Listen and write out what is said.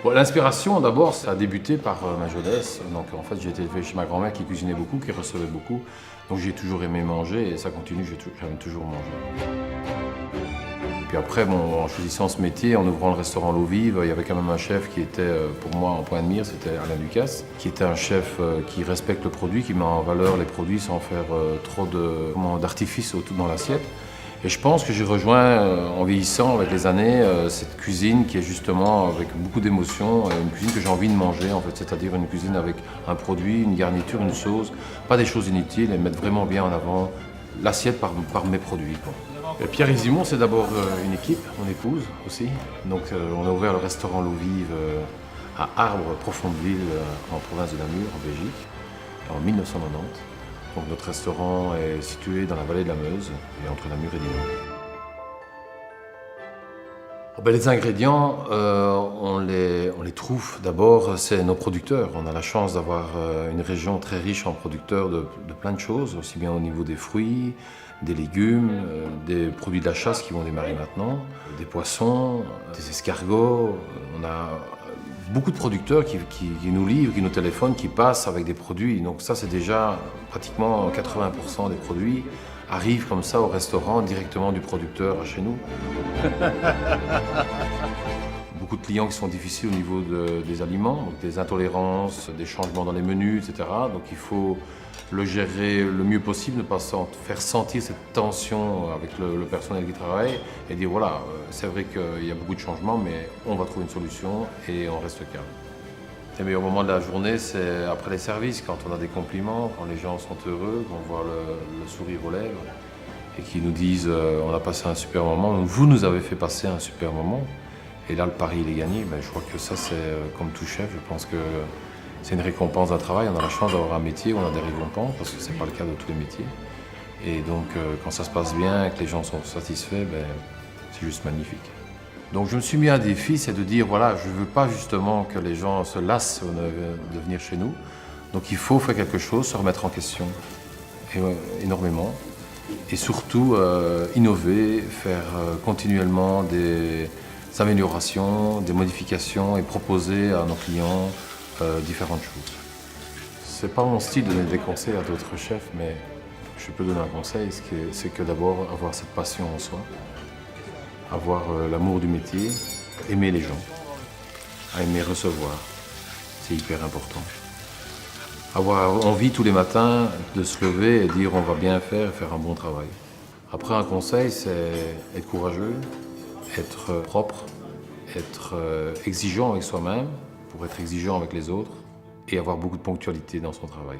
Bon, l'inspiration, d'abord, ça a débuté par ma jeunesse. Donc, en fait, j'ai été élevé chez ma grand-mère qui cuisinait beaucoup, qui recevait beaucoup. Donc, j'ai toujours aimé manger et ça continue, j'aime toujours manger. Puis après, bon, en choisissant ce métier, en ouvrant le restaurant L'Eau Vive, il y avait quand même un chef qui était, pour moi, en point de mire, c'était Alain Ducasse, qui était un chef qui respecte le produit, qui met en valeur les produits sans faire trop d'artifices dans l'assiette. Et je pense que j'ai rejoint, en vieillissant avec les années, cette cuisine qui est justement avec beaucoup d'émotion, une cuisine que j'ai envie de manger, en fait, c'est-à-dire une cuisine avec un produit, une garniture, une sauce, pas des choses inutiles, et mettre vraiment bien en avant l'assiette par mes produits, quoi. Et Pierre et Simon, c'est d'abord une équipe, mon épouse aussi. Donc on a ouvert le restaurant L'Eau Vive à Arbre, Profondeville, en province de Namur, en Belgique, en 1990. Donc notre restaurant est situé dans la vallée de la Meuse, et entre Namur et Dinan. Les ingrédients, on les trouve d'abord, c'est nos producteurs. On a la chance d'avoir une région très riche en producteurs de plein de choses, aussi bien au niveau des fruits, des légumes, des produits de la chasse qui vont démarrer maintenant, des poissons, des escargots. On a beaucoup de producteurs qui nous livrent, qui nous téléphonent, qui passent avec des produits. Donc ça, c'est déjà pratiquement 80% des produits arrivent comme ça au restaurant directement du producteur chez nous. Beaucoup de clients qui sont difficiles au niveau des aliments, donc des intolérances, des changements dans les menus, etc. Donc il faut le gérer le mieux possible, ne pas faire sentir cette tension avec le personnel qui travaille et dire voilà, c'est vrai qu'il y a beaucoup de changements, mais on va trouver une solution et on reste calme. Les meilleurs moments de la journée, c'est après les services, quand on a des compliments, quand les gens sont heureux, qu'on voit le sourire aux lèvres et qu'ils nous disent on a passé un super moment, vous nous avez fait passer un super moment. Et là, le pari, il est gagné. Mais je crois que ça, c'est comme tout chef. Je pense que c'est une récompense d'un travail. On a la chance d'avoir un métier où on a des récompenses, parce que ce n'est pas le cas de tous les métiers. Et donc, quand ça se passe bien, que les gens sont satisfaits, c'est juste magnifique. Donc, je me suis mis un défi, c'est de dire, voilà, je ne veux pas justement que les gens se lassent de venir chez nous. Donc, il faut faire quelque chose, se remettre en question énormément. Et surtout, innover, faire continuellement des améliorations, des modifications et proposer à nos clients différentes choses. C'est pas mon style de donner des conseils à d'autres chefs, mais je peux donner un conseil, c'est que d'abord avoir cette passion en soi, avoir l'amour du métier, aimer les gens, aimer recevoir, c'est hyper important. Avoir envie tous les matins de se lever et dire on va bien faire et faire un bon travail. Après, un conseil, c'est être courageux, être propre, être exigeant avec soi-même pour être exigeant avec les autres et avoir beaucoup de ponctualité dans son travail.